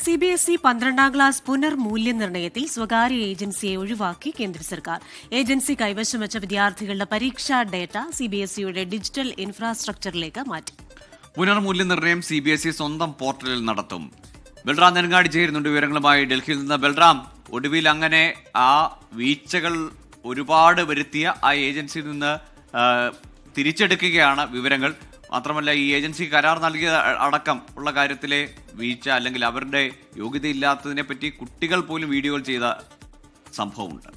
CBSE 12ാം class പുനർമൂല്യനിർണ്ണയത്തിൽ സ്വകാര്യ ഏജൻസിയെ ഒഴിവാക്കി കേന്ദ്ര സർക്കാർ. ഏജൻസി കൈവശം വെച്ച വിദ്യാർത്ഥികളുടെ പരീക്ഷാ ഡേറ്റ CBSEയുടെ ഡിജിറ്റൽ ഇൻഫ്രാസ്ട്രക്ചറിലേക്ക് മാറ്റി. പുനർമൂല്യനിർണ്ണയം CBSE സ്വന്തം പോർട്ടലിൽ നടത്തും. ബൽറാം നെടുങ്ങാടി ചേരുന്നുണ്ട് വിവരങ്ങളുമായി ഡൽഹിയിൽ നിന്ന്. ബൽറാം, ഒടുവിൽ അങ്ങനെ ആ വീഴ്ചകൾ ഒരുപാട് വരുത്തിയ ആ ഏജൻസിയിൽ നിന്ന് തിരിച്ചെടുക്കുകയാണ് വിവരങ്ങൾ. മാത്രമല്ല, ഈ ഏജൻസി കരാർ നൽകിയ അടക്കം ഉള്ള കാര്യത്തിലെ വീഴ്ച അല്ലെങ്കിൽ അവരുടെ യോഗ്യതയില്ലാത്തതിനെ പറ്റി കുട്ടികൾ പോലും വീഡിയോകൾ ചെയ്ത സംഭവമുണ്ട്.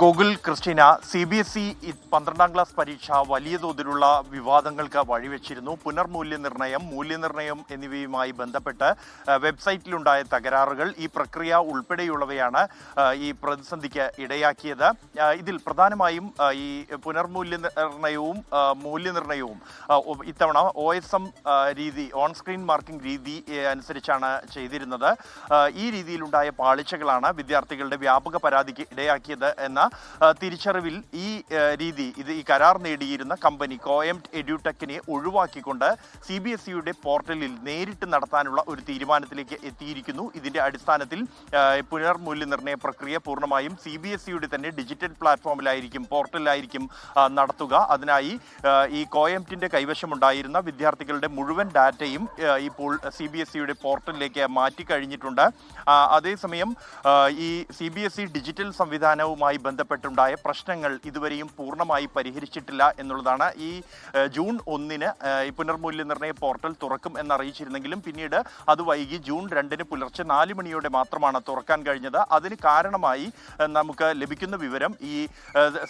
ഗോകുൽ, ക്രിസ്റ്റീന, CBSE 12ാം ക്ലാസ് പരീക്ഷ വലിയ തോതിലുള്ള വിവാദങ്ങൾക്ക് വഴിവെച്ചിരുന്നു. മൂല്യനിർണ്ണയം എന്നിവയുമായി ബന്ധപ്പെട്ട് വെബ്സൈറ്റിലുണ്ടായ തകരാറുകൾ, ഈ പ്രക്രിയ ഉൾപ്പെടെയുള്ളവയാണ് ഈ പ്രതിസന്ധിക്ക് ഇടയാക്കിയത്. ഇതിൽ പ്രധാനമായും ഈ പുനർമൂല്യനിർണ്ണയവും മൂല്യനിർണ്ണയവും ഇത്തവണ OSM രീതി, ഓൺ സ്ക്രീൻ മാർക്കിംഗ് രീതി അനുസരിച്ചാണ് ചെയ്തിരുന്നത്. ഈ രീതിയിലുണ്ടായ പാളിച്ചകളാണ് വിദ്യാർത്ഥികളുടെ വ്യാപക പരാതിക്ക് ഇടയാക്കിയത് എന്ന തിരിച്ചറിവിൽ ഈ കരാർ നേടിയിരുന്ന കമ്പനി കോയംറ്റ് എഡ്യൂടെക്കിനെ ഒഴിവാക്കിക്കൊണ്ട് CBSEയുടെ പോർട്ടലിൽ നേരിട്ട് നടത്താനുള്ള ഒരു തീരുമാനത്തിലേക്ക് എത്തിയിരിക്കുന്നു. ഇതിന്റെ അടിസ്ഥാനത്തിൽ പുനർമൂല്യനിർണ്ണയ പ്രക്രിയ പൂർണ്ണമായും CBSEയുടെ തന്നെ ഡിജിറ്റൽ പോർട്ടലിലായിരിക്കും നടത്തുക. അതിനായി ഈ കോയംറ്റിന്റെ കൈവശമുണ്ടായിരുന്ന വിദ്യാർത്ഥികളുടെ മുഴുവൻ ഡാറ്റയും ഇപ്പോൾ CBSEയുടെ പോർട്ടലിലേക്ക് മാറ്റിക്കഴിഞ്ഞിട്ടുണ്ട്. അതേസമയം ഈ CBSE ഡിജിറ്റൽ സംവിധാനവുമായി ബന്ധപ്പെട്ടുണ്ടായ പ്രശ്നങ്ങൾ ഇതുവരെയും പൂർണ്ണമായി പരിഹരിച്ചിട്ടില്ല എന്നുള്ളതാണ്. ഈ ജൂൺ 1-ന് ഈ പുനർമൂല്യനിർണ്ണയ പോർട്ടൽ തുറക്കും എന്നറിയിച്ചിരുന്നെങ്കിലും പിന്നീട് അത് വൈകി ജൂൺ 2-ന് പുലർച്ചെ 4 മണിയോടെ മാത്രമാണ് തുറക്കാൻ കഴിഞ്ഞത്. അതിന് കാരണമായി നമുക്ക് ലഭിക്കുന്ന വിവരം, ഈ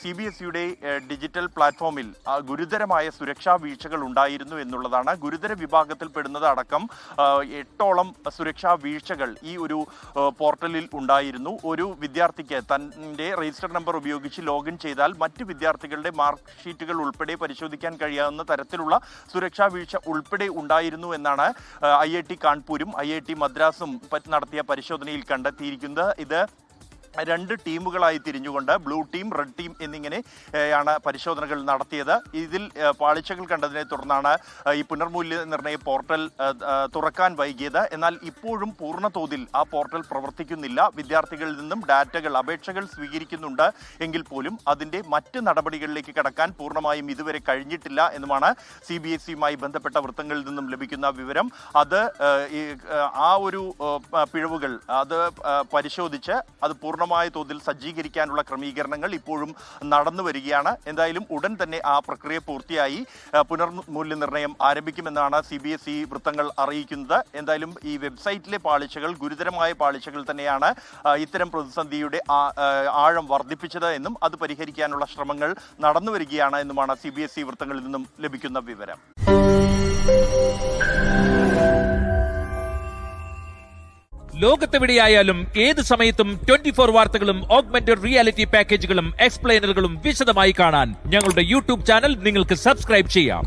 CBSEയുടെ ഡിജിറ്റൽ പ്ലാറ്റ്ഫോമിൽ ഗുരുതരമായ സുരക്ഷാ വീഴ്ചകൾ ഉണ്ടായിരുന്നു എന്നുള്ളതാണ്. ഗുരുതര വിഭാഗത്തിൽ പെടുന്നത് അടക്കം 8ഓളം സുരക്ഷാ വീഴ്ചകൾ ഈ ഒരു പോർട്ടലിൽ ഉണ്ടായിരുന്നു. ഒരു വിദ്യാർത്ഥിക്ക് തൻ്റെ രജിസ്റ്റർ നമ്പർ ഉപയോഗിച്ച് ലോഗിൻ ചെയ്താൽ മറ്റ് വിദ്യാർത്ഥികളുടെ മാർക്ക് ഷീറ്റുകൾ ഉൾപ്പെടെ പരിശോധിക്കാൻ കഴിയാവുന്ന തരത്തിലുള്ള സുരക്ഷാ വീഴ്ച ഉൾപ്പെടെ ഉണ്ടായിരുന്നു എന്നാണ് IIT കാൺപൂരും IIT മദ്രാസും നടത്തിയ പരിശോധനയിൽ കണ്ടെത്തിയിരിക്കുന്നത്. ഇത് 2 ടീമുകളായി തിരിഞ്ഞുകൊണ്ട് ബ്ലൂ ടീം, റെഡ് ടീം എന്നിങ്ങനെയാണ് പരിശോധനകൾ നടത്തിയത്. ഇതിൽ പാളിച്ചകൾ കണ്ടതിനെ തുടർന്നാണ് ഈ പുനർമൂല്യനിർണ്ണയ പോർട്ടൽ തുറക്കാൻ വൈകിയത്. എന്നാൽ ഇപ്പോഴും പൂർണ്ണ തോതിൽ ആ പോർട്ടൽ പ്രവർത്തിക്കുന്നില്ല. വിദ്യാർത്ഥികളിൽ നിന്നും അപേക്ഷകൾ സ്വീകരിക്കുന്നുണ്ട് എങ്കിൽ പോലും അതിൻ്റെ മറ്റ് നടപടികളിലേക്ക് കടക്കാൻ പൂർണ്ണമായും ഇതുവരെ കഴിഞ്ഞിട്ടില്ല എന്നുമാണ് CBSEയുമായി ബന്ധപ്പെട്ട വൃത്തങ്ങളിൽ നിന്നും ലഭിക്കുന്ന വിവരം. അത് ആ ഒരു പിഴവുകൾ അത് പരിശോധിച്ച് അത് പൂർണ്ണമായ തോതിൽ സജ്ജീകരിക്കാനുള്ള ക്രമീകരണങ്ങൾ ഇപ്പോഴും നടന്നു വരികയാണ്. എന്തായാലും ഉടൻ തന്നെ ആ പ്രക്രിയ പൂർത്തിയായി പുനർമൂല്യനിർണ്ണയം ആരംഭിക്കുമെന്നാണ് CBSE വൃത്തങ്ങൾ അറിയിക്കുന്നത്. എന്തായാലും ഈ വെബ്സൈറ്റിലെ പാളിച്ചകൾ ഗുരുതരമായ പാളിച്ചകൾ തന്നെയാണ് ഇത്തരം പ്രതിസന്ധിയുടെ ആഴം വർദ്ധിപ്പിച്ചത് എന്നും അത് പരിഹരിക്കാനുള്ള ശ്രമങ്ങൾ നടന്നു വരികയാണ് എന്നുമാണ് CBSE വൃത്തങ്ങളിൽ നിന്നും ലഭിക്കുന്ന വിവരം. ലോകത്തെവിടെയായാലും ഏത് സമയത്തും 24 വാർത്തകളും ഓഗ്മെന്റഡ് റിയാലിറ്റി പാക്കേജുകളും എക്സ്പ്ലെയിനറുകളും വിശദമായി കാണാൻ ഞങ്ങളുടെ YouTube ചാനൽ നിങ്ങൾക്ക് സബ്സ്ക്രൈബ് ചെയ്യാം.